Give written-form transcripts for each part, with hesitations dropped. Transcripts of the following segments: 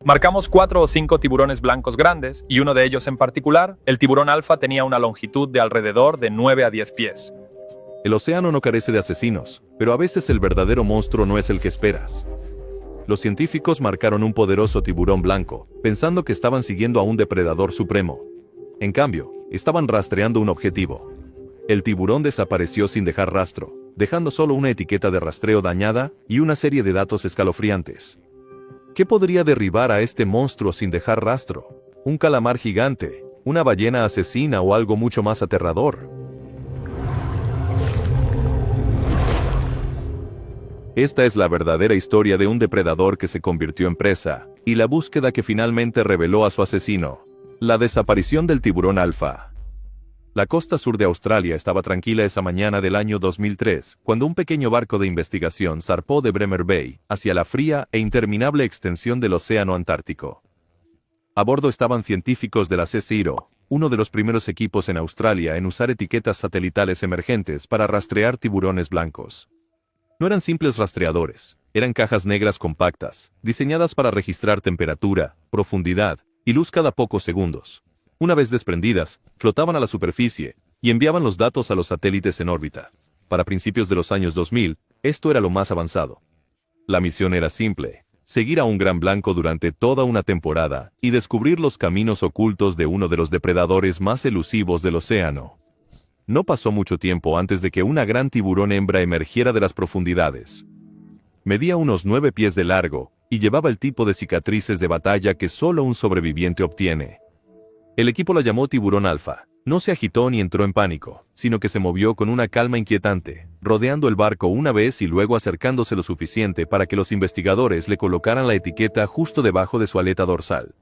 Marcamos 4 o 5 tiburones blancos grandes y uno de ellos en particular, el tiburón alfa, tenía una longitud de alrededor de 9 a 10 pies. El océano no carece de asesinos, pero a veces el verdadero monstruo no es el que esperas. Los científicos marcaron un poderoso tiburón blanco, pensando que estaban siguiendo a un depredador supremo. En cambio, estaban rastreando un objetivo. El tiburón desapareció sin dejar rastro, dejando solo una etiqueta de rastreo dañada y una serie de datos escalofriantes. ¿Qué podría derribar a este monstruo sin dejar rastro? ¿Un calamar gigante? ¿Una ballena asesina o algo mucho más aterrador? Esta es la verdadera historia de un depredador que se convirtió en presa, y la búsqueda que finalmente reveló a su asesino. La desaparición del tiburón alfa. La costa sur de Australia estaba tranquila esa mañana del año 2003, cuando un pequeño barco de investigación zarpó de Bremer Bay, hacia la fría e interminable extensión del océano Antártico. A bordo estaban científicos de la CSIRO, uno de los primeros equipos en Australia en usar etiquetas satelitales emergentes para rastrear tiburones blancos. No eran simples rastreadores, eran cajas negras compactas, diseñadas para registrar temperatura, profundidad y luz cada pocos segundos. Una vez desprendidas, flotaban a la superficie y enviaban los datos a los satélites en órbita. Para principios de los años 2000, esto era lo más avanzado. La misión era simple: seguir a un gran blanco durante toda una temporada y descubrir los caminos ocultos de uno de los depredadores más elusivos del océano. No pasó mucho tiempo antes de que una gran tiburón hembra emergiera de las profundidades. Medía unos 9 pies de largo y llevaba el tipo de cicatrices de batalla que solo un sobreviviente obtiene. El equipo la llamó tiburón alfa. No se agitó ni entró en pánico, sino que se movió con una calma inquietante, rodeando el barco una vez y luego acercándose lo suficiente para que los investigadores le colocaran la etiqueta justo debajo de su aleta dorsal.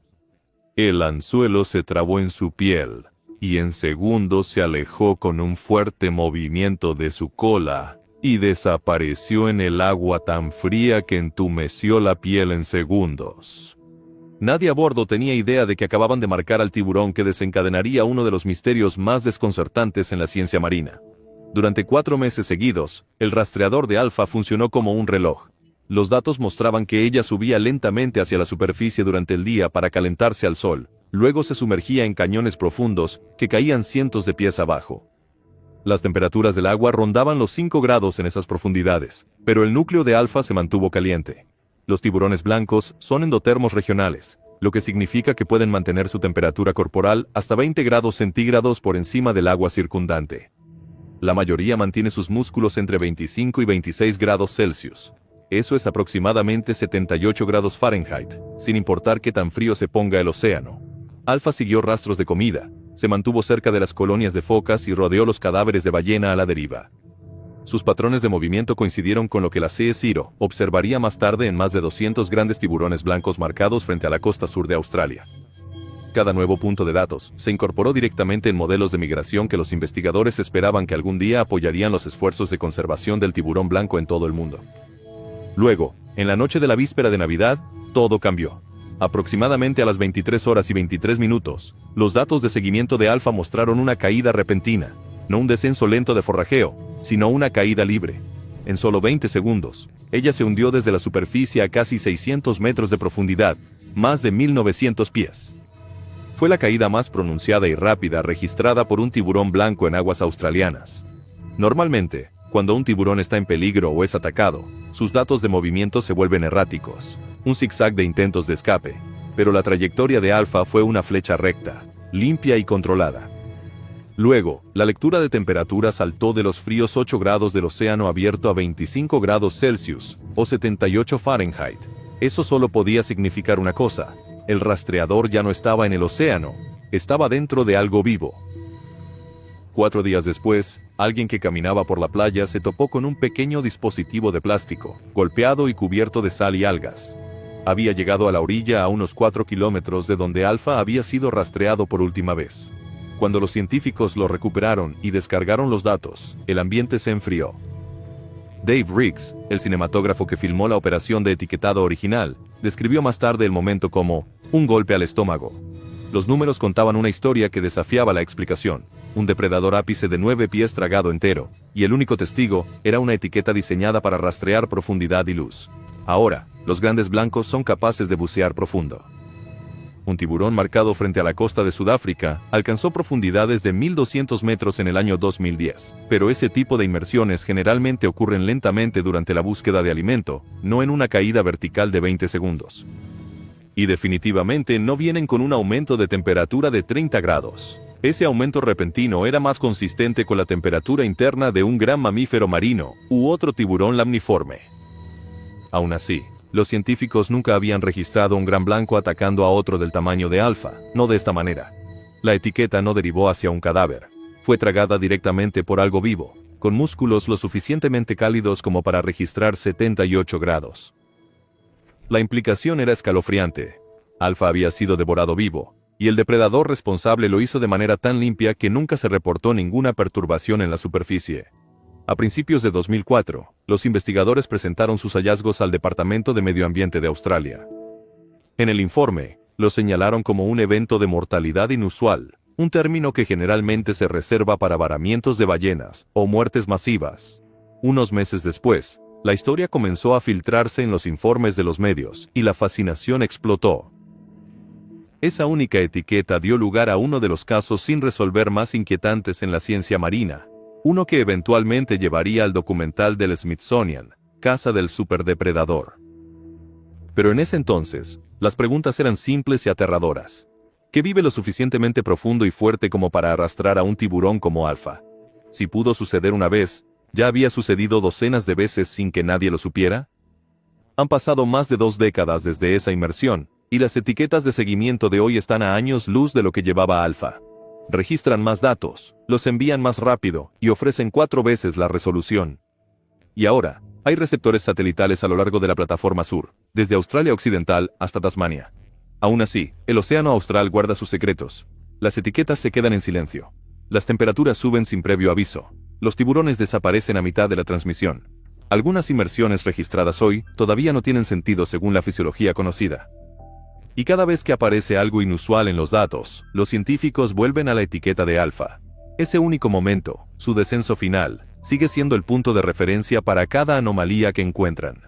El anzuelo se trabó en su piel, y en segundos se alejó con un fuerte movimiento de su cola, y desapareció en el agua tan fría que entumeció la piel en segundos. Nadie a bordo tenía idea de que acababan de marcar al tiburón que desencadenaría uno de los misterios más desconcertantes en la ciencia marina. Durante 4 meses seguidos, el rastreador de Alfa funcionó como un reloj. Los datos mostraban que ella subía lentamente hacia la superficie durante el día para calentarse al sol, luego se sumergía en cañones profundos que caían cientos de pies abajo. Las temperaturas del agua rondaban los 5 grados en esas profundidades, pero el núcleo de Alfa se mantuvo caliente. Los tiburones blancos son endotermos regionales, lo que significa que pueden mantener su temperatura corporal hasta 20 grados centígrados por encima del agua circundante. La mayoría mantiene sus músculos entre 25 y 26 grados Celsius. Eso es aproximadamente 78 grados Fahrenheit, sin importar qué tan frío se ponga el océano. Alfa siguió rastros de comida, se mantuvo cerca de las colonias de focas y rodeó los cadáveres de ballena a la deriva. Sus patrones de movimiento coincidieron con lo que la CSIRO observaría más tarde en más de 200 grandes tiburones blancos marcados frente a la costa sur de Australia. Cada nuevo punto de datos se incorporó directamente en modelos de migración que los investigadores esperaban que algún día apoyarían los esfuerzos de conservación del tiburón blanco en todo el mundo. Luego, en la noche de la víspera de Navidad, todo cambió. Aproximadamente a las 23 horas y 23 minutos, los datos de seguimiento de Alfa mostraron una caída repentina, no un descenso lento de forrajeo, sino una caída libre. En solo 20 segundos, ella se hundió desde la superficie a casi 600 metros de profundidad, más de 1900 pies. Fue la caída más pronunciada y rápida registrada por un tiburón blanco en aguas australianas. Normalmente, cuando un tiburón está en peligro o es atacado, sus datos de movimiento se vuelven erráticos, un zigzag de intentos de escape, pero la trayectoria de Alfa fue una flecha recta, limpia y controlada. Luego, la lectura de temperatura saltó de los fríos 8 grados del océano abierto a 25 grados Celsius, o 78 Fahrenheit. Eso solo podía significar una cosa: el rastreador ya no estaba en el océano, estaba dentro de algo vivo. 4 días después, alguien que caminaba por la playa se topó con un pequeño dispositivo de plástico, golpeado y cubierto de sal y algas. Había llegado a la orilla a unos 4 kilómetros de donde Alfa había sido rastreado por última vez. Cuando los científicos lo recuperaron y descargaron los datos, el ambiente se enfrió. Dave Riggs, el cinematógrafo que filmó la operación de etiquetado original, describió más tarde el momento como un golpe al estómago. Los números contaban una historia que desafiaba la explicación: un depredador ápice de 9 pies tragado entero, y el único testigo era una etiqueta diseñada para rastrear profundidad y luz. Ahora, los grandes blancos son capaces de bucear profundo. Un tiburón marcado frente a la costa de Sudáfrica alcanzó profundidades de 1.200 metros en el año 2010, pero ese tipo de inmersiones generalmente ocurren lentamente durante la búsqueda de alimento, no en una caída vertical de 20 segundos. Y definitivamente no vienen con un aumento de temperatura de 30 grados. Ese aumento repentino era más consistente con la temperatura interna de un gran mamífero marino u otro tiburón lamniforme. Aún así, los científicos nunca habían registrado un gran blanco atacando a otro del tamaño de Alfa, no de esta manera. La etiqueta no derivó hacia un cadáver. Fue tragada directamente por algo vivo, con músculos lo suficientemente cálidos como para registrar 78 grados. La implicación era escalofriante. Alfa había sido devorado vivo, y el depredador responsable lo hizo de manera tan limpia que nunca se reportó ninguna perturbación en la superficie. A principios de 2004, los investigadores presentaron sus hallazgos al Departamento de Medio Ambiente de Australia. En el informe, lo señalaron como un evento de mortalidad inusual, un término que generalmente se reserva para varamientos de ballenas o muertes masivas. Unos meses después, la historia comenzó a filtrarse en los informes de los medios, y la fascinación explotó. Esa única etiqueta dio lugar a uno de los casos sin resolver más inquietantes en la ciencia marina. Uno que eventualmente llevaría al documental del Smithsonian, Caza del Superdepredador. Pero en ese entonces, las preguntas eran simples y aterradoras. ¿Qué vive lo suficientemente profundo y fuerte como para arrastrar a un tiburón como Alfa? Si pudo suceder una vez, ¿ya había sucedido docenas de veces sin que nadie lo supiera? Han pasado más de 2 décadas desde esa inmersión, y las etiquetas de seguimiento de hoy están a años luz de lo que llevaba Alfa. Registran más datos, los envían más rápido y ofrecen 4 veces la resolución. Y ahora, hay receptores satelitales a lo largo de la plataforma sur, desde Australia Occidental hasta Tasmania. Aún así, el océano austral guarda sus secretos. Las etiquetas se quedan en silencio. Las temperaturas suben sin previo aviso. Los tiburones desaparecen a mitad de la transmisión. Algunas inmersiones registradas hoy todavía no tienen sentido según la fisiología conocida. Y cada vez que aparece algo inusual en los datos, los científicos vuelven a la etiqueta de Alfa. Ese único momento, su descenso final, sigue siendo el punto de referencia para cada anomalía que encuentran.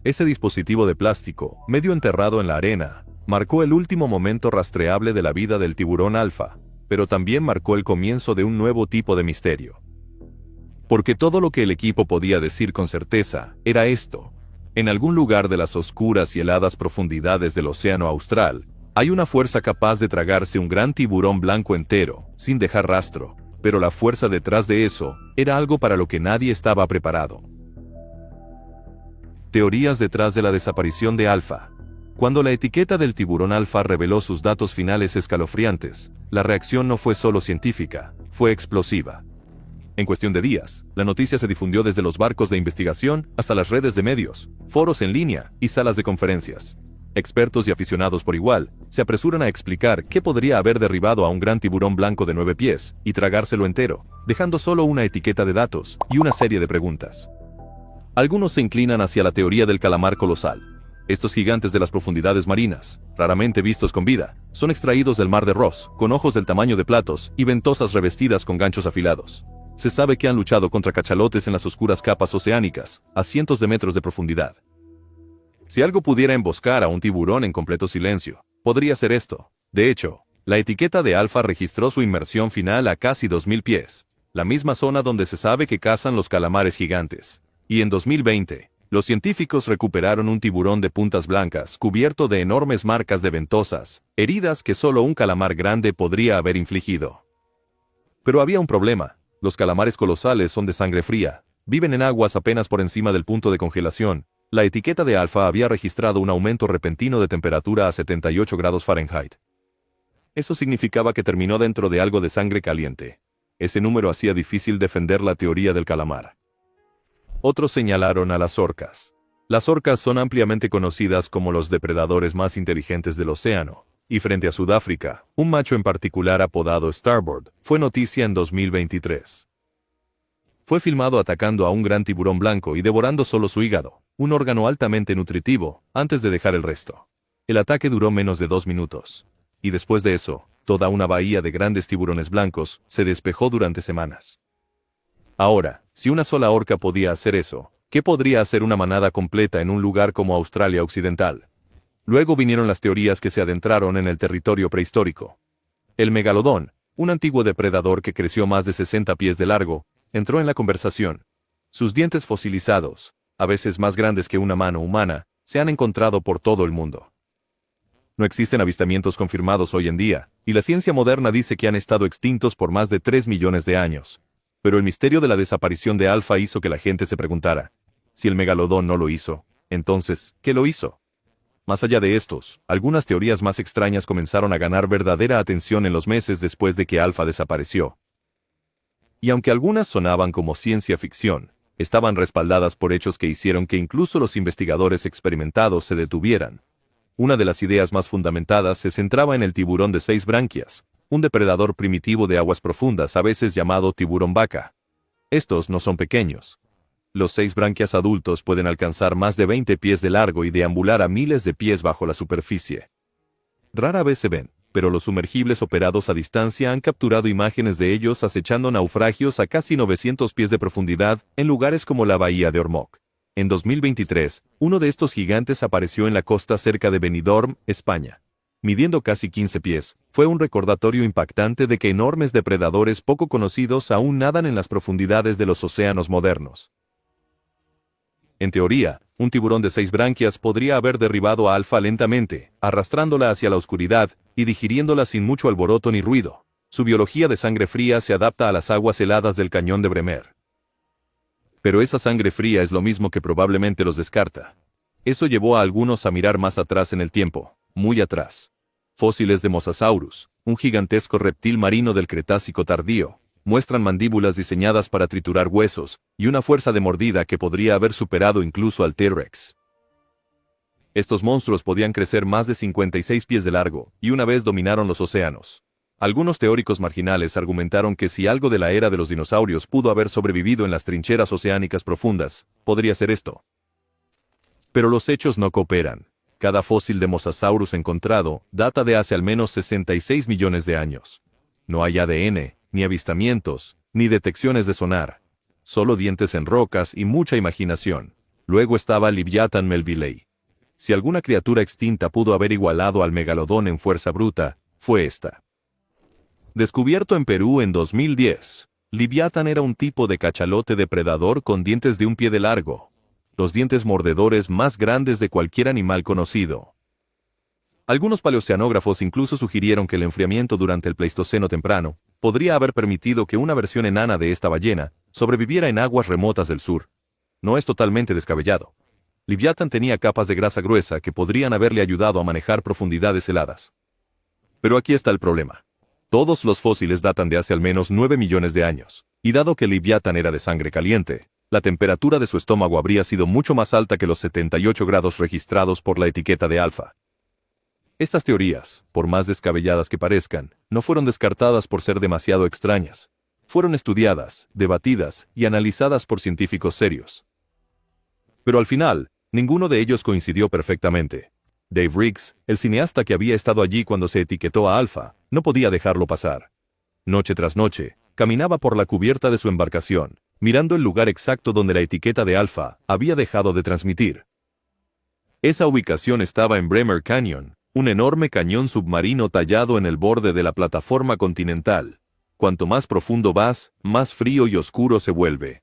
Ese dispositivo de plástico, medio enterrado en la arena, marcó el último momento rastreable de la vida del tiburón Alfa, pero también marcó el comienzo de un nuevo tipo de misterio. Porque todo lo que el equipo podía decir con certeza era esto: en algún lugar de las oscuras y heladas profundidades del océano austral, hay una fuerza capaz de tragarse un gran tiburón blanco entero, sin dejar rastro, pero la fuerza detrás de eso era algo para lo que nadie estaba preparado. Teorías detrás de la desaparición de Alfa. Cuando la etiqueta del tiburón Alfa reveló sus datos finales escalofriantes, la reacción no fue solo científica, fue explosiva. En cuestión de días, la noticia se difundió desde los barcos de investigación hasta las redes de medios, foros en línea y salas de conferencias. Expertos y aficionados por igual se apresuran a explicar qué podría haber derribado a un gran tiburón blanco de 9 pies y tragárselo entero, dejando solo una etiqueta de datos y una serie de preguntas. Algunos se inclinan hacia la teoría del calamar colosal. Estos gigantes de las profundidades marinas, raramente vistos con vida, son extraídos del mar de Ross, con ojos del tamaño de platos y ventosas revestidas con ganchos afilados. Se sabe que han luchado contra cachalotes en las oscuras capas oceánicas, a cientos de metros de profundidad. Si algo pudiera emboscar a un tiburón en completo silencio, podría ser esto. De hecho, la etiqueta de Alfa registró su inmersión final a casi 2.000 pies, la misma zona donde se sabe que cazan los calamares gigantes. Y en 2020, los científicos recuperaron un tiburón de puntas blancas cubierto de enormes marcas de ventosas, heridas que solo un calamar grande podría haber infligido. Pero había un problema. Los calamares colosales son de sangre fría, viven en aguas apenas por encima del punto de congelación. La etiqueta de Alfa había registrado un aumento repentino de temperatura a 78 grados Fahrenheit. Eso significaba que terminó dentro de algo de sangre caliente. Ese número hacía difícil defender la teoría del calamar. Otros señalaron a las orcas. Las orcas son ampliamente conocidas como los depredadores más inteligentes del océano. Y frente a Sudáfrica, un macho en particular apodado Starboard, fue noticia en 2023. Fue filmado atacando a un gran tiburón blanco y devorando solo su hígado, un órgano altamente nutritivo, antes de dejar el resto. El ataque duró menos de 2 minutos. Y después de eso, toda una bahía de grandes tiburones blancos se despejó durante semanas. Ahora, si una sola orca podía hacer eso, ¿Qué podría hacer una manada completa en un lugar como Australia Occidental? Luego vinieron las teorías que se adentraron en el territorio prehistórico. El megalodón, un antiguo depredador que creció más de 60 pies de largo, entró en la conversación. Sus dientes fosilizados, a veces más grandes que una mano humana, se han encontrado por todo el mundo. No existen avistamientos confirmados hoy en día, y la ciencia moderna dice que han estado extintos por más de 3 millones de años. Pero el misterio de la desaparición de Alfa hizo que la gente se preguntara, si el megalodón no lo hizo, entonces, ¿qué lo hizo? Más allá de estos, algunas teorías más extrañas comenzaron a ganar verdadera atención en los meses después de que Alfa desapareció. Y aunque algunas sonaban como ciencia ficción, estaban respaldadas por hechos que hicieron que incluso los investigadores experimentados se detuvieran. Una de las ideas más fundamentadas se centraba en el tiburón de 6 branquias, un depredador primitivo de aguas profundas a veces llamado tiburón vaca. Estos no son pequeños. Los 6 branquias adultos pueden alcanzar más de 20 pies de largo y deambular a miles de pies bajo la superficie. Rara vez se ven, pero los sumergibles operados a distancia han capturado imágenes de ellos acechando naufragios a casi 900 pies de profundidad en lugares como la bahía de Ormoc. En 2023, uno de estos gigantes apareció en la costa cerca de Benidorm, España. Midiendo casi 15 pies, fue un recordatorio impactante de que enormes depredadores poco conocidos aún nadan en las profundidades de los océanos modernos. En teoría, un tiburón de 6 branquias podría haber derribado a Alfa lentamente, arrastrándola hacia la oscuridad y digiriéndola sin mucho alboroto ni ruido. Su biología de sangre fría se adapta a las aguas heladas del cañón de Bremer. Pero esa sangre fría es lo mismo que probablemente los descarta. Eso llevó a algunos a mirar más atrás en el tiempo, muy atrás. Fósiles de Mosasaurus, un gigantesco reptil marino del Cretácico tardío, muestran mandíbulas diseñadas para triturar huesos, y una fuerza de mordida que podría haber superado incluso al T-Rex. Estos monstruos podían crecer más de 56 pies de largo, y una vez dominaron los océanos. Algunos teóricos marginales argumentaron que si algo de la era de los dinosaurios pudo haber sobrevivido en las trincheras oceánicas profundas, podría ser esto. Pero los hechos no cooperan. Cada fósil de Mosasaurus encontrado data de hace al menos 66 millones de años. No hay ADN, ni avistamientos, ni detecciones de sonar. Solo dientes en rocas y mucha imaginación. Luego estaba Livyatan melvillei. Si alguna criatura extinta pudo haber igualado al megalodón en fuerza bruta, fue esta. Descubierto en Perú en 2010, Livyatan era un tipo de cachalote depredador con dientes de 1 pie de largo. Los dientes mordedores más grandes de cualquier animal conocido. Algunos paleoceanógrafos incluso sugirieron que el enfriamiento durante el Pleistoceno temprano podría haber permitido que una versión enana de esta ballena sobreviviera en aguas remotas del sur. No es totalmente descabellado. Livyatan tenía capas de grasa gruesa que podrían haberle ayudado a manejar profundidades heladas. Pero aquí está el problema. Todos los fósiles datan de hace al menos 9 millones de años, y dado que Livyatan era de sangre caliente, la temperatura de su estómago habría sido mucho más alta que los 78 grados registrados por la etiqueta de Alfa. Estas teorías, por más descabelladas que parezcan, no fueron descartadas por ser demasiado extrañas. Fueron estudiadas, debatidas y analizadas por científicos serios. Pero al final, ninguno de ellos coincidió perfectamente. Dave Riggs, el cineasta que había estado allí cuando se etiquetó a Alfa, no podía dejarlo pasar. Noche tras noche, caminaba por la cubierta de su embarcación, mirando el lugar exacto donde la etiqueta de Alfa había dejado de transmitir. Esa ubicación estaba en Bremer Canyon, un enorme cañón submarino tallado en el borde de la plataforma continental. Cuanto más profundo vas, más frío y oscuro se vuelve.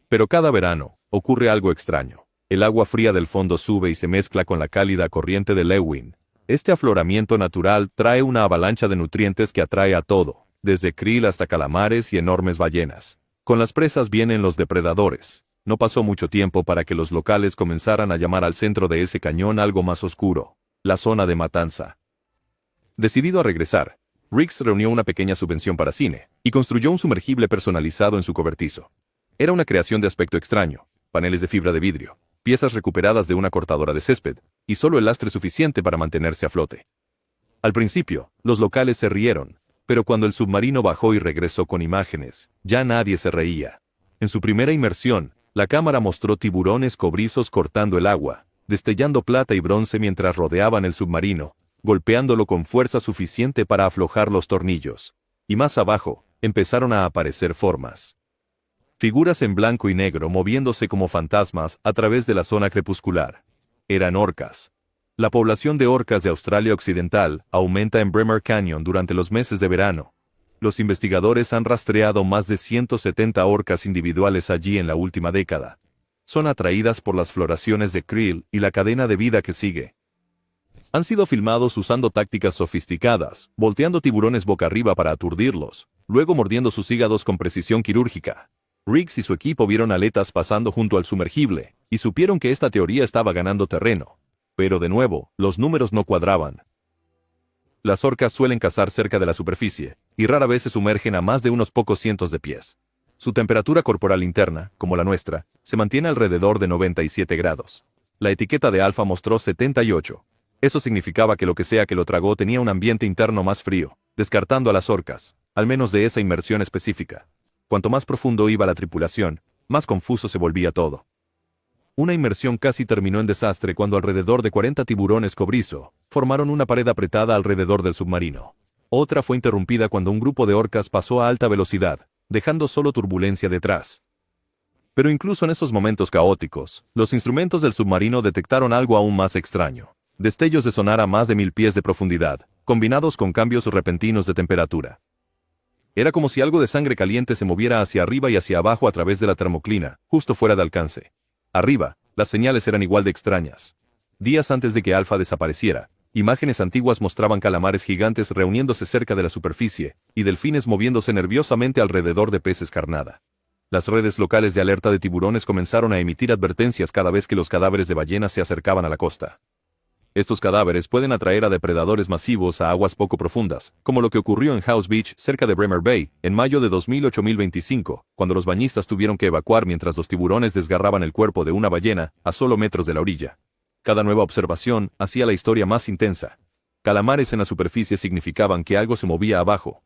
Pero cada verano, ocurre algo extraño. El agua fría del fondo sube y se mezcla con la cálida corriente de Lewin. Este afloramiento natural trae una avalancha de nutrientes que atrae a todo, desde krill hasta calamares y enormes ballenas. Con las presas vienen los depredadores. No pasó mucho tiempo para que los locales comenzaran a llamar al centro de ese cañón algo más oscuro. La zona de matanza. Decidido a regresar, Riggs reunió una pequeña subvención para cine, y construyó un sumergible personalizado en su cobertizo. Era una creación de aspecto extraño, paneles de fibra de vidrio, piezas recuperadas de una cortadora de césped, y solo el lastre suficiente para mantenerse a flote. Al principio, los locales se rieron, pero cuando el submarino bajó y regresó con imágenes, ya nadie se reía. En su primera inmersión, la cámara mostró tiburones cobrizos cortando el agua, destellando plata y bronce mientras rodeaban el submarino, golpeándolo con fuerza suficiente para aflojar los tornillos. Y más abajo, empezaron a aparecer formas. Figuras en blanco y negro moviéndose como fantasmas a través de la zona crepuscular. Eran orcas. La población de orcas de Australia Occidental aumenta en Bremer Canyon durante los meses de verano. Los investigadores han rastreado más de 170 orcas individuales allí en la última década. Son atraídas por las floraciones de krill y la cadena de vida que sigue. Han sido filmados usando tácticas sofisticadas, volteando tiburones boca arriba para aturdirlos, luego mordiendo sus hígados con precisión quirúrgica. Riggs y su equipo vieron aletas pasando junto al sumergible, y supieron que esta teoría estaba ganando terreno. Pero de nuevo, los números no cuadraban. Las orcas suelen cazar cerca de la superficie, y rara vez se sumergen a más de unos pocos cientos de pies. Su temperatura corporal interna, como la nuestra, se mantiene alrededor de 97 grados. La etiqueta de alfa mostró 78. Eso significaba que lo que sea que lo tragó tenía un ambiente interno más frío, descartando a las orcas, al menos de esa inmersión específica. Cuanto más profundo iba la tripulación, más confuso se volvía todo. Una inmersión casi terminó en desastre cuando alrededor de 40 tiburones cobrizo formaron una pared apretada alrededor del submarino. Otra fue interrumpida cuando un grupo de orcas pasó a alta velocidad, dejando solo turbulencia detrás. Pero incluso en esos momentos caóticos, los instrumentos del submarino detectaron algo aún más extraño. Destellos de sonar a más de 1000 pies de profundidad, combinados con cambios repentinos de temperatura. Era como si algo de sangre caliente se moviera hacia arriba y hacia abajo a través de la termoclina, justo fuera de alcance. Arriba, las señales eran igual de extrañas. Días antes de que Alpha desapareciera, imágenes antiguas mostraban calamares gigantes reuniéndose cerca de la superficie, y delfines moviéndose nerviosamente alrededor de peces carnada. Las redes locales de alerta de tiburones comenzaron a emitir advertencias cada vez que los cadáveres de ballenas se acercaban a la costa. Estos cadáveres pueden atraer a depredadores masivos a aguas poco profundas, como lo que ocurrió en House Beach cerca de Bremer Bay, en mayo de 2008-2025, cuando los bañistas tuvieron que evacuar mientras los tiburones desgarraban el cuerpo de una ballena a solo metros de la orilla. Cada nueva observación hacía la historia más intensa. Calamares en la superficie significaban que algo se movía abajo.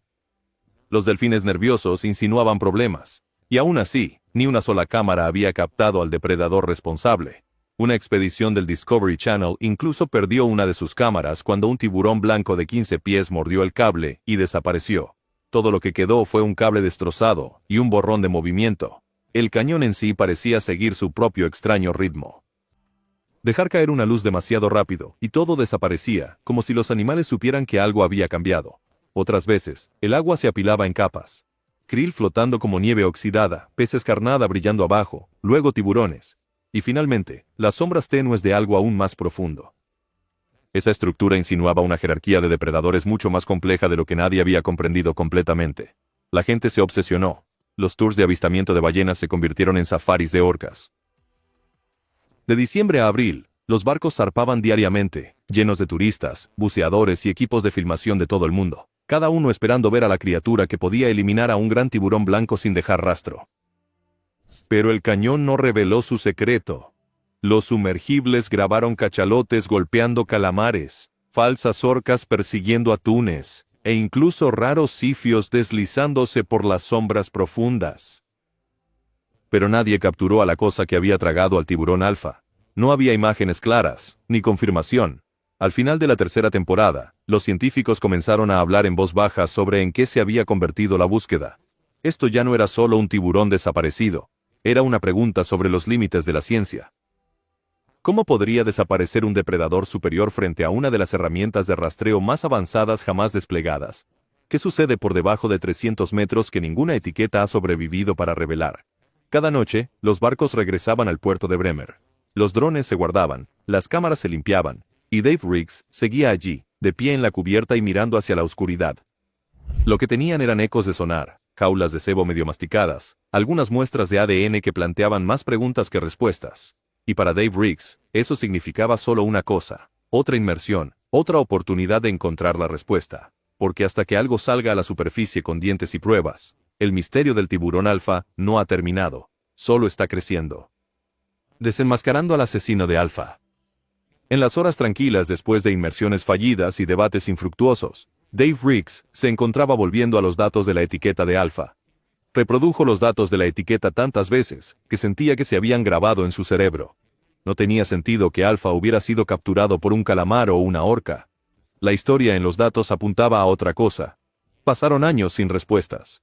Los delfines nerviosos insinuaban problemas, y aún así, ni una sola cámara había captado al depredador responsable. Una expedición del Discovery Channel incluso perdió una de sus cámaras cuando un tiburón blanco de 15 pies mordió el cable y desapareció. Todo lo que quedó fue un cable destrozado y un borrón de movimiento. El cañón en sí parecía seguir su propio extraño ritmo. Dejar caer una luz demasiado rápido y todo desaparecía, como si los animales supieran que algo había cambiado. Otras veces, el agua se apilaba en capas. Krill flotando como nieve oxidada, peces carnada brillando abajo, luego tiburones. Y finalmente, las sombras tenues de algo aún más profundo. Esa estructura insinuaba una jerarquía de depredadores mucho más compleja de lo que nadie había comprendido completamente. La gente se obsesionó. Los tours de avistamiento de ballenas se convirtieron en safaris de orcas. De diciembre a abril, los barcos zarpaban diariamente, llenos de turistas, buceadores y equipos de filmación de todo el mundo, cada uno esperando ver a la criatura que podía eliminar a un gran tiburón blanco sin dejar rastro. Pero el cañón no reveló su secreto. Los sumergibles grabaron cachalotes golpeando calamares, falsas orcas persiguiendo atunes, e incluso raros sifios deslizándose por las sombras profundas. Pero nadie capturó a la cosa que había tragado al tiburón alfa. No había imágenes claras, ni confirmación. Al final de la tercera temporada, los científicos comenzaron a hablar en voz baja sobre en qué se había convertido la búsqueda. Esto ya no era solo un tiburón desaparecido. Era una pregunta sobre los límites de la ciencia. ¿Cómo podría desaparecer un depredador superior frente a una de las herramientas de rastreo más avanzadas jamás desplegadas? ¿Qué sucede por debajo de 300 metros que ninguna etiqueta ha sobrevivido para revelar? Cada noche, los barcos regresaban al puerto de Bremer. Los drones se guardaban, las cámaras se limpiaban, y Dave Riggs seguía allí, de pie en la cubierta y mirando hacia la oscuridad. Lo que tenían eran ecos de sonar, jaulas de cebo medio masticadas, algunas muestras de ADN que planteaban más preguntas que respuestas. Y para Dave Riggs, eso significaba solo una cosa, otra inmersión, otra oportunidad de encontrar la respuesta. Porque hasta que algo salga a la superficie con dientes y pruebas, el misterio del tiburón alfa no ha terminado, solo está creciendo. Desenmascarando al asesino de Alpha. En las horas tranquilas después de inmersiones fallidas y debates infructuosos, Dave Riggs se encontraba volviendo a los datos de la etiqueta de Alpha. Reprodujo los datos de la etiqueta tantas veces que sentía que se habían grabado en su cerebro. No tenía sentido que Alpha hubiera sido capturado por un calamar o una orca. La historia en los datos apuntaba a otra cosa. Pasaron años sin respuestas.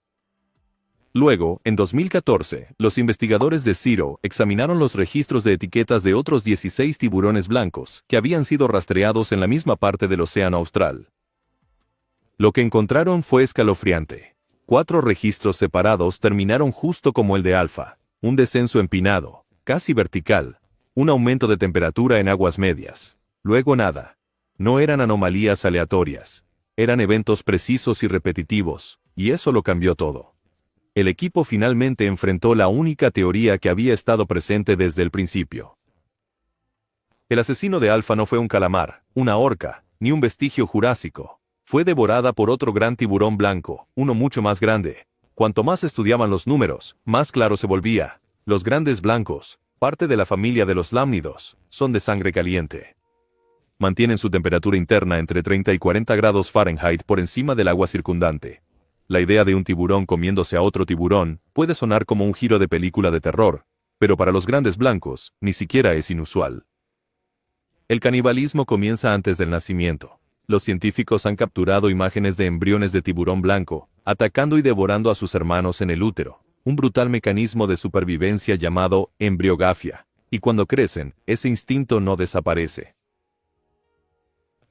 Luego, en 2014, los investigadores de Zero examinaron los registros de etiquetas de otros 16 tiburones blancos que habían sido rastreados en la misma parte del Océano Austral. Lo que encontraron fue escalofriante. 4 registros separados terminaron justo como el de Alfa: un descenso empinado, casi vertical, un aumento de temperatura en aguas medias. Luego nada. No eran anomalías aleatorias. Eran eventos precisos y repetitivos, y eso lo cambió todo. El equipo finalmente enfrentó la única teoría que había estado presente desde el principio. El asesino de Alfa no fue un calamar, una orca, ni un vestigio jurásico. Fue devorada por otro gran tiburón blanco, uno mucho más grande. Cuanto más estudiaban los números, más claro se volvía. Los grandes blancos, parte de la familia de los lámnidos, son de sangre caliente. Mantienen su temperatura interna entre 30 y 40 grados Fahrenheit por encima del agua circundante. La idea de un tiburón comiéndose a otro tiburón puede sonar como un giro de película de terror, pero para los grandes blancos, ni siquiera es inusual. El canibalismo comienza antes del nacimiento. Los científicos han capturado imágenes de embriones de tiburón blanco, atacando y devorando a sus hermanos en el útero, un brutal mecanismo de supervivencia llamado embriogafia, y cuando crecen, ese instinto no desaparece.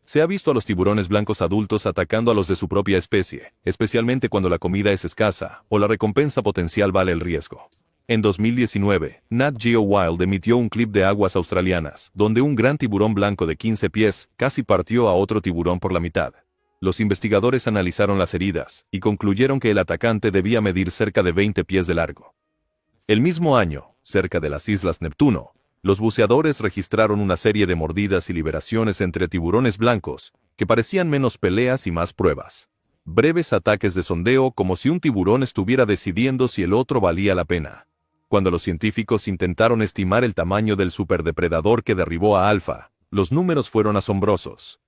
Se ha visto a los tiburones blancos adultos atacando a los de su propia especie, especialmente cuando la comida es escasa o la recompensa potencial vale el riesgo. En 2019, Nat Geo Wild emitió un clip de aguas australianas, donde un gran tiburón blanco de 15 pies casi partió a otro tiburón por la mitad. Los investigadores analizaron las heridas y concluyeron que el atacante debía medir cerca de 20 pies de largo. El mismo año, cerca de las Islas Neptuno, los buceadores registraron una serie de mordidas y liberaciones entre tiburones blancos, que parecían menos peleas y más pruebas. Breves ataques de sondeo como si un tiburón estuviera decidiendo si el otro valía la pena. Cuando los científicos intentaron estimar el tamaño del superdepredador que derribó a Alfa, los números fueron asombrosos.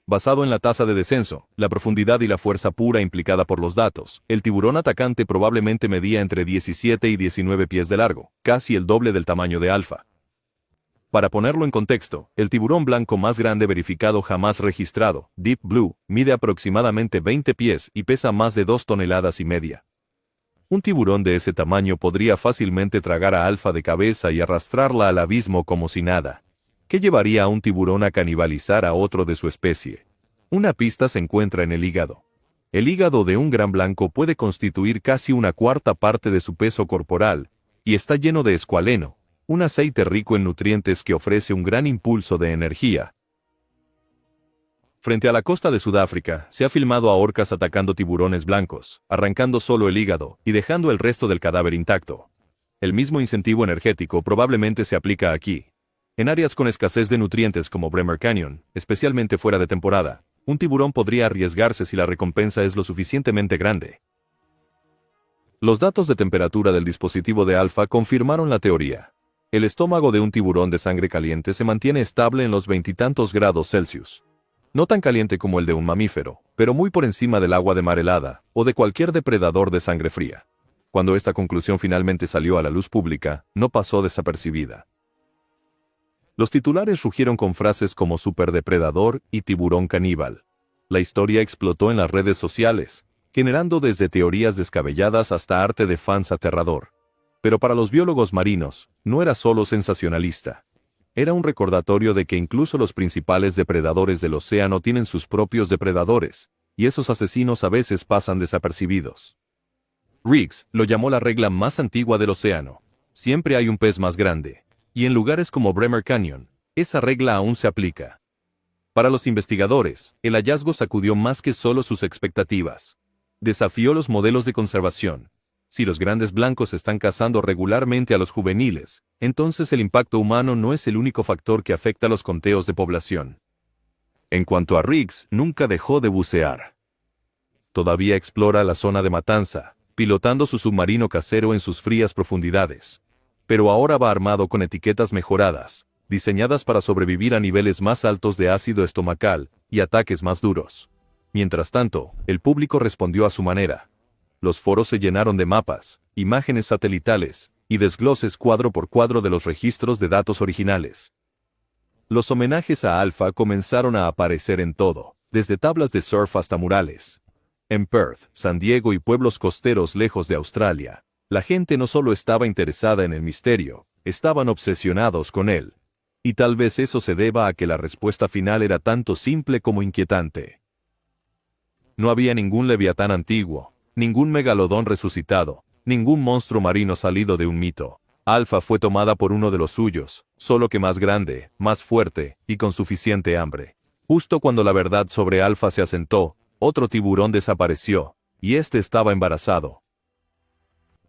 Basado en la tasa de descenso, la profundidad y la fuerza pura implicada por los datos, el tiburón atacante probablemente medía entre 17 y 19 pies de largo, casi el doble del tamaño de Alfa. Para ponerlo en contexto, el tiburón blanco más grande verificado jamás registrado, Deep Blue, mide aproximadamente 20 pies y pesa más de 2,5 toneladas. Un tiburón de ese tamaño podría fácilmente tragar a Alfa de cabeza y arrastrarla al abismo como si nada. ¿Qué llevaría a un tiburón a canibalizar a otro de su especie? Una pista se encuentra en el hígado. El hígado de un gran blanco puede constituir casi una cuarta parte de su peso corporal, y está lleno de escualeno, un aceite rico en nutrientes que ofrece un gran impulso de energía. Frente a la costa de Sudáfrica, se ha filmado a orcas atacando tiburones blancos, arrancando solo el hígado y dejando el resto del cadáver intacto. El mismo incentivo energético probablemente se aplica aquí. En áreas con escasez de nutrientes como Bremer Canyon, especialmente fuera de temporada, un tiburón podría arriesgarse si la recompensa es lo suficientemente grande. Los datos de temperatura del dispositivo de Alfa confirmaron la teoría. El estómago de un tiburón de sangre caliente se mantiene estable en los 20 y tantos grados Celsius. No tan caliente como el de un mamífero, pero muy por encima del agua de mar helada, o de cualquier depredador de sangre fría. Cuando esta conclusión finalmente salió a la luz pública, no pasó desapercibida. Los titulares rugieron con frases como superdepredador y tiburón caníbal. La historia explotó en las redes sociales, generando desde teorías descabelladas hasta arte de fans aterrador. Pero para los biólogos marinos, no era solo sensacionalista. Era un recordatorio de que incluso los principales depredadores del océano tienen sus propios depredadores, y esos asesinos a veces pasan desapercibidos. Riggs lo llamó la regla más antigua del océano. Siempre hay un pez más grande. Y en lugares como Bremer Canyon, esa regla aún se aplica. Para los investigadores, el hallazgo sacudió más que solo sus expectativas. Desafió los modelos de conservación. Si los grandes blancos están cazando regularmente a los juveniles, entonces el impacto humano no es el único factor que afecta los conteos de población. En cuanto a Riggs, nunca dejó de bucear. Todavía explora la zona de matanza, pilotando su submarino casero en sus frías profundidades. Pero ahora va armado con etiquetas mejoradas, diseñadas para sobrevivir a niveles más altos de ácido estomacal y ataques más duros. Mientras tanto, el público respondió a su manera. Los foros se llenaron de mapas, imágenes satelitales y desgloses cuadro por cuadro de los registros de datos originales. Los homenajes a Alfa comenzaron a aparecer en todo, desde tablas de surf hasta murales. En Perth, San Diego y pueblos costeros lejos de Australia, la gente no solo estaba interesada en el misterio, estaban obsesionados con él. Y tal vez eso se deba a que la respuesta final era tanto simple como inquietante. No había ningún leviatán antiguo, ningún megalodón resucitado, ningún monstruo marino salido de un mito. Alfa fue tomada por uno de los suyos, solo que más grande, más fuerte, y con suficiente hambre. Justo cuando la verdad sobre Alfa se asentó, otro tiburón desapareció, y este estaba embarazado.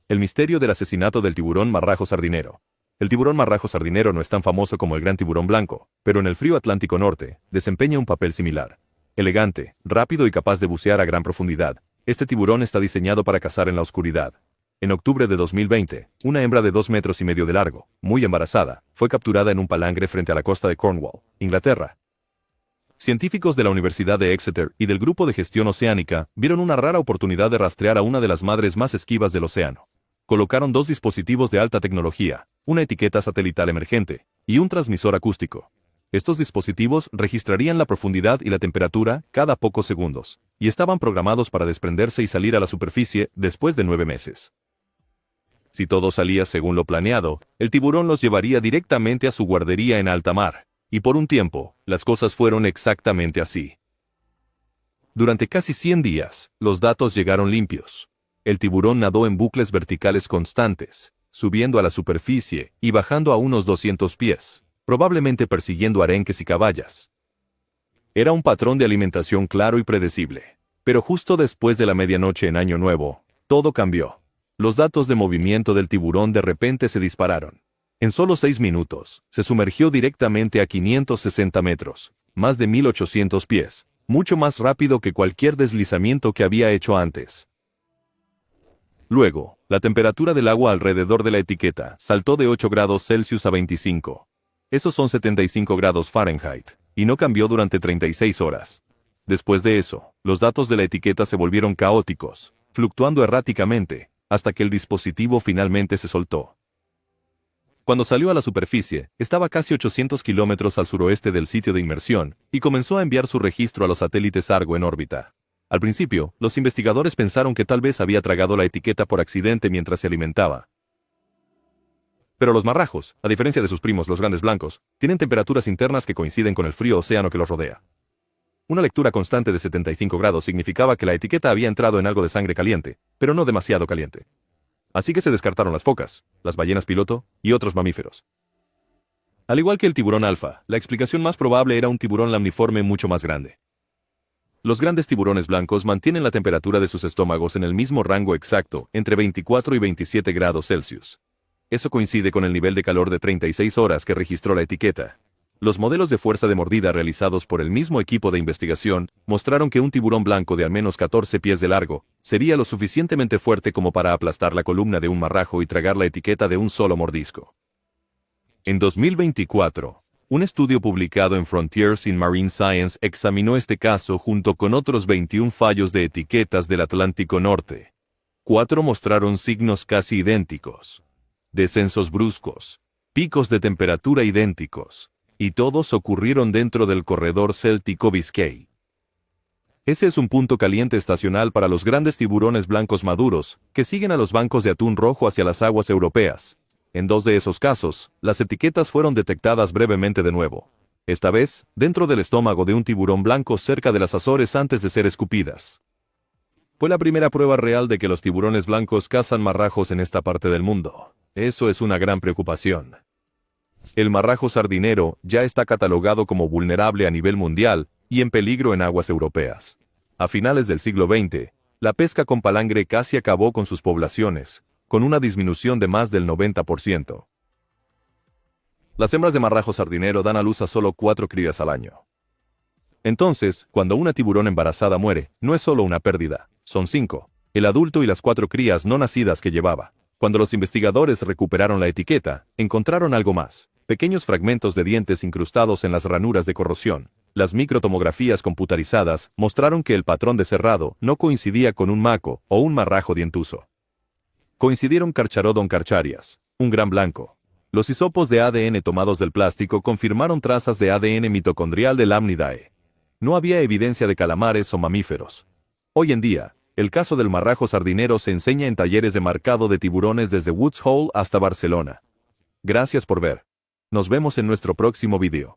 El misterio del asesinato del tiburón marrajo sardinero. El tiburón marrajo sardinero no es tan famoso como el gran tiburón blanco, pero en el frío Atlántico Norte, desempeña un papel similar. Elegante, rápido y capaz de bucear a gran profundidad, este tiburón está diseñado para cazar en la oscuridad. En octubre de 2020, una hembra de 2,5 metros de largo, muy embarazada, fue capturada en un palangre frente a la costa de Cornwall, Inglaterra. Científicos de la Universidad de Exeter y del Grupo de Gestión Oceánica vieron una rara oportunidad de rastrear a una de las madres más esquivas del océano. Colocaron 2 dispositivos de alta tecnología, una etiqueta satelital emergente y un transmisor acústico. Estos dispositivos registrarían la profundidad y la temperatura cada pocos segundos, y estaban programados para desprenderse y salir a la superficie después de 9 meses. Si todo salía según lo planeado, el tiburón los llevaría directamente a su guardería en alta mar, y por un tiempo, las cosas fueron exactamente así. Durante casi 100 días, los datos llegaron limpios. El tiburón nadó en bucles verticales constantes, subiendo a la superficie y bajando a unos 200 pies, probablemente persiguiendo arenques y caballas. Era un patrón de alimentación claro y predecible. Pero justo después de la medianoche en Año Nuevo, todo cambió. Los datos de movimiento del tiburón de repente se dispararon. En solo 6 minutos, se sumergió directamente a 560 metros, más de 1.800 pies, mucho más rápido que cualquier deslizamiento que había hecho antes. Luego, la temperatura del agua alrededor de la etiqueta saltó de 8 grados Celsius a 25. Esos son 75 grados Fahrenheit, y no cambió durante 36 horas. Después de eso, los datos de la etiqueta se volvieron caóticos, fluctuando erráticamente, hasta que el dispositivo finalmente se soltó. Cuando salió a la superficie, estaba casi 800 kilómetros al suroeste del sitio de inmersión, y comenzó a enviar su registro a los satélites Argo en órbita. Al principio, los investigadores pensaron que tal vez había tragado la etiqueta por accidente mientras se alimentaba. Pero los marrajos, a diferencia de sus primos los grandes blancos, tienen temperaturas internas que coinciden con el frío océano que los rodea. Una lectura constante de 75 grados significaba que la etiqueta había entrado en algo de sangre caliente, pero no demasiado caliente. Así que se descartaron las focas, las ballenas piloto y otros mamíferos. Al igual que el tiburón alfa, la explicación más probable era un tiburón lamniforme mucho más grande. Los grandes tiburones blancos mantienen la temperatura de sus estómagos en el mismo rango exacto, entre 24 y 27 grados Celsius. Eso coincide con el nivel de calor de 36 horas que registró la etiqueta. Los modelos de fuerza de mordida realizados por el mismo equipo de investigación mostraron que un tiburón blanco de al menos 14 pies de largo sería lo suficientemente fuerte como para aplastar la columna de un marrajo y tragar la etiqueta de un solo mordisco. En 2024, un estudio publicado en Frontiers in Marine Science examinó este caso junto con otros 21 fallos de etiquetas del Atlántico Norte. 4 mostraron signos casi idénticos, descensos bruscos, picos de temperatura idénticos, y todos ocurrieron dentro del corredor Céltico-Biscay. Ese es un punto caliente estacional para los grandes tiburones blancos maduros, que siguen a los bancos de atún rojo hacia las aguas europeas. En 2 de esos casos, las etiquetas fueron detectadas brevemente de nuevo. Esta vez, dentro del estómago de un tiburón blanco cerca de las Azores antes de ser escupidas. Fue la primera prueba real de que los tiburones blancos cazan marrajos en esta parte del mundo. Eso es una gran preocupación. El marrajo sardinero ya está catalogado como vulnerable a nivel mundial y en peligro en aguas europeas. A finales del siglo XX, la pesca con palangre casi acabó con sus poblaciones, con una disminución de más del 90%. Las hembras de marrajo sardinero dan a luz a solo 4 crías al año. Entonces, cuando una tiburón embarazada muere, no es solo una pérdida, son 5, el adulto y las 4 crías no nacidas que llevaba. Cuando los investigadores recuperaron la etiqueta, encontraron algo más. Pequeños fragmentos de dientes incrustados en las ranuras de corrosión. Las microtomografías computarizadas mostraron que el patrón de cerrado no coincidía con un maco o un marrajo dientuzo. Coincidieron Carcharodon carcharias, un gran blanco. Los hisopos de ADN tomados del plástico confirmaron trazas de ADN mitocondrial de Lamnidae. No había evidencia de calamares o mamíferos. Hoy en día, el caso del marrajo sardinero se enseña en talleres de marcado de tiburones desde Woods Hole hasta Barcelona. Gracias por ver. Nos vemos en nuestro próximo video.